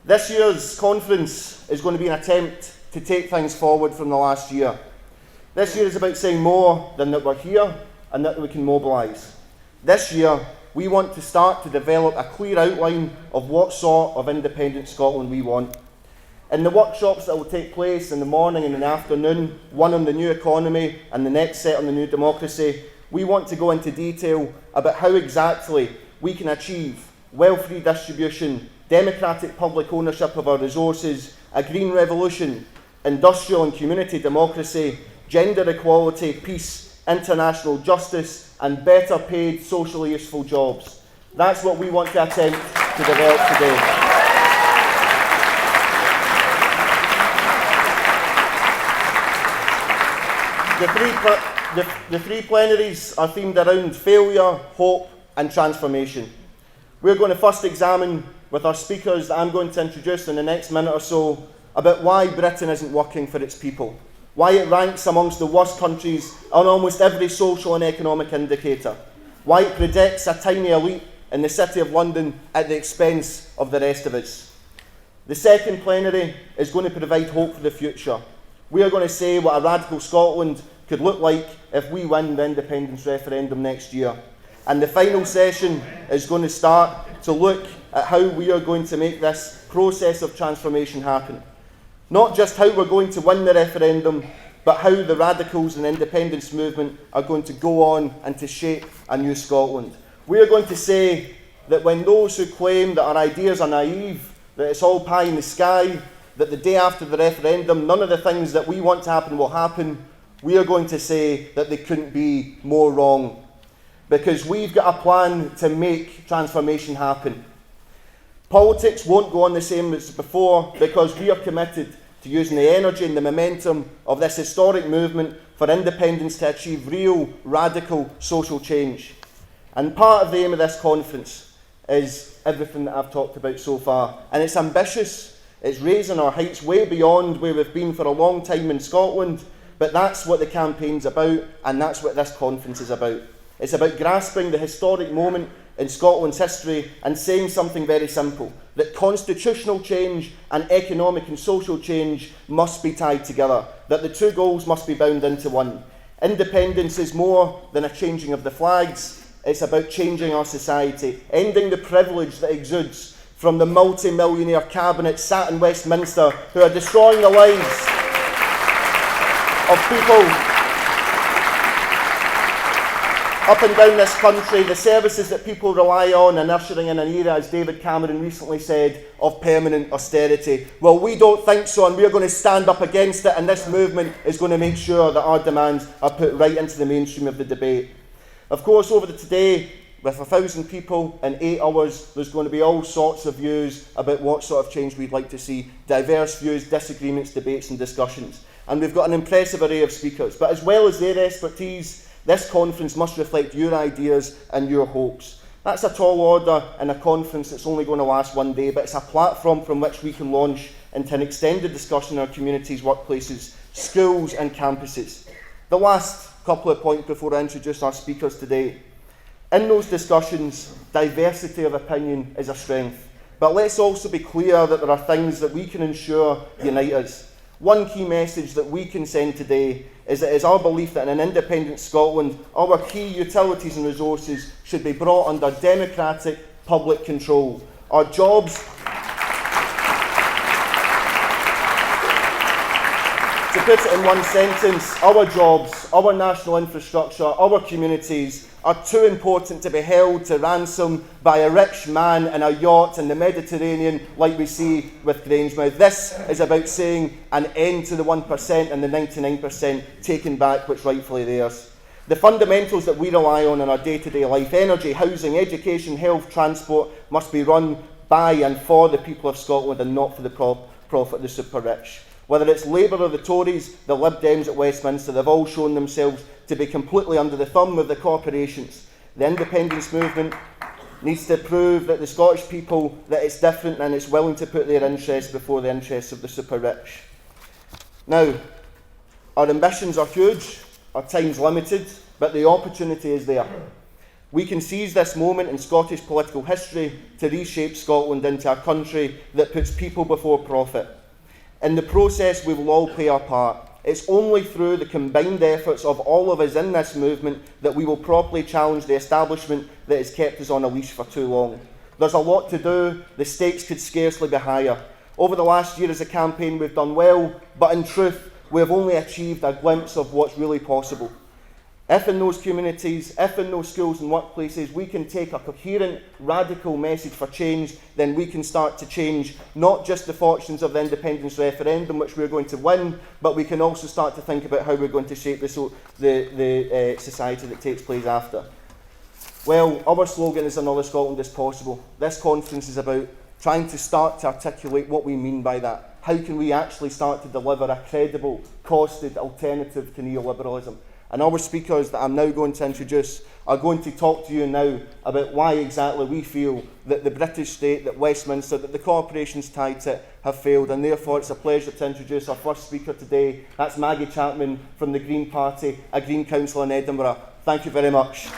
This year's conference is going to be an attempt to take things forward from the last year. This year is about saying more than that we're here and that we can mobilise. This year, we want to start to develop a clear outline of what sort of independent Scotland we want. In the workshops that will take place in the morning and in the afternoon, one on the new economy and the next set on the new democracy, we want to go into detail about how exactly we can achieve wealth redistribution, democratic public ownership of our resources, a green revolution, industrial and community democracy, gender equality, peace, international justice, and better paid socially useful jobs. That's what we want to attempt to develop today. The three plenaries are themed around failure, hope, and transformation. We're going to first examine with our speakers that I'm going to introduce in the next minute or so about why Britain isn't working for its people, why it ranks amongst the worst countries on almost every social and economic indicator, why it predicts a tiny elite in the City of London at the expense of the rest of us. The second plenary is going to provide hope for the future. We are going to say what a radical Scotland could look like if we win the independence referendum next year. And the final session is going to start to look at how we are going to make this process of transformation happen. Not just how we're going to win the referendum, but how the radicals and independence movement are going to go on and to shape a new Scotland. We are going to say that when those who claim that our ideas are naive, that it's all pie in the sky, that the day after the referendum none of the things that we want to happen will happen, we are going to say that they couldn't be more wrong. Because we've got a plan to make transformation happen. Politics won't go on the same as before because we are committed to using the energy and the momentum of this historic movement for independence to achieve real, radical social change. And part of the aim of this conference is everything that I've talked about so far. And it's ambitious, it's raising our heights way beyond where we've been for a long time in Scotland, but that's what the campaign's about, and that's what this conference is about. It's about grasping the historic moment in Scotland's history and saying something very simple, that constitutional change and economic and social change must be tied together, that the two goals must be bound into one. Independence is more than a changing of the flags, it's about changing our society, ending the privilege that exudes from the multi-millionaire cabinet sat in Westminster who are destroying the lives of people up and down this country, the services that people rely on, and ushering in an era, as David Cameron recently said, of permanent austerity. Well, we don't think so, and we're going to stand up against it, and this movement is going to make sure that our demands are put right into the mainstream of the debate. Of course, over today, with 1,000 people in 8 hours, there's going to be all sorts of views about what sort of change we'd like to see, diverse views, disagreements, debates and discussions. And we've got an impressive array of speakers, but as well as their expertise, this conference must reflect your ideas and your hopes. That's a tall order in a conference that's only going to last one day, but it's a platform from which we can launch into an extended discussion in our communities, workplaces, schools and campuses. The last couple of points before I introduce our speakers today. In those discussions, diversity of opinion is a strength. But let's also be clear that there are things that we can ensure unite us. One key message that we can send today is that it is our belief that in an independent Scotland, our key utilities and resources should be brought under democratic public control. Our jobs, to put it in one sentence, our jobs, our national infrastructure, our communities are too important to be held to ransom by a rich man in a yacht in the Mediterranean like we see with Grangemouth. This is about saying an end to the 1% and the 99% taken back what's rightfully theirs. The fundamentals that we rely on in our day-to-day life, energy, housing, education, health, transport, must be run by and for the people of Scotland and not for the profit of the super rich. Whether it's Labour or the Tories, the Lib Dems at Westminster, they've all shown themselves to be completely under the thumb of the corporations. The independence movement needs to prove that the Scottish people, that it's different and it's willing to put their interests before the interests of the super rich. Now, our ambitions are huge, our time's limited, but the opportunity is there. We can seize this moment in Scottish political history to reshape Scotland into a country that puts people before profit. In the process, we will all play our part. It's only through the combined efforts of all of us in this movement that we will properly challenge the establishment that has kept us on a leash for too long. There's a lot to do. The stakes could scarcely be higher. Over the last year as a campaign, we've done well, but in truth, we have only achieved a glimpse of what's really possible. If in those communities, if in those schools and workplaces, we can take a coherent, radical message for change, then we can start to change not just the fortunes of the independence referendum, which we're going to win, but we can also start to think about how we're going to shape the society that takes place after. Well, our slogan is Another Scotland is Possible. This conference is about trying to start to articulate what we mean by that. How can we actually start to deliver a credible, costed alternative to neoliberalism? And our speakers that I'm now going to introduce are going to talk to you now about why exactly we feel that the British state, that Westminster, that the corporations tied to it have failed. And therefore it's a pleasure to introduce our first speaker today. That's Maggie Chapman from the Green Party, a Green Council in Edinburgh. Thank you very much.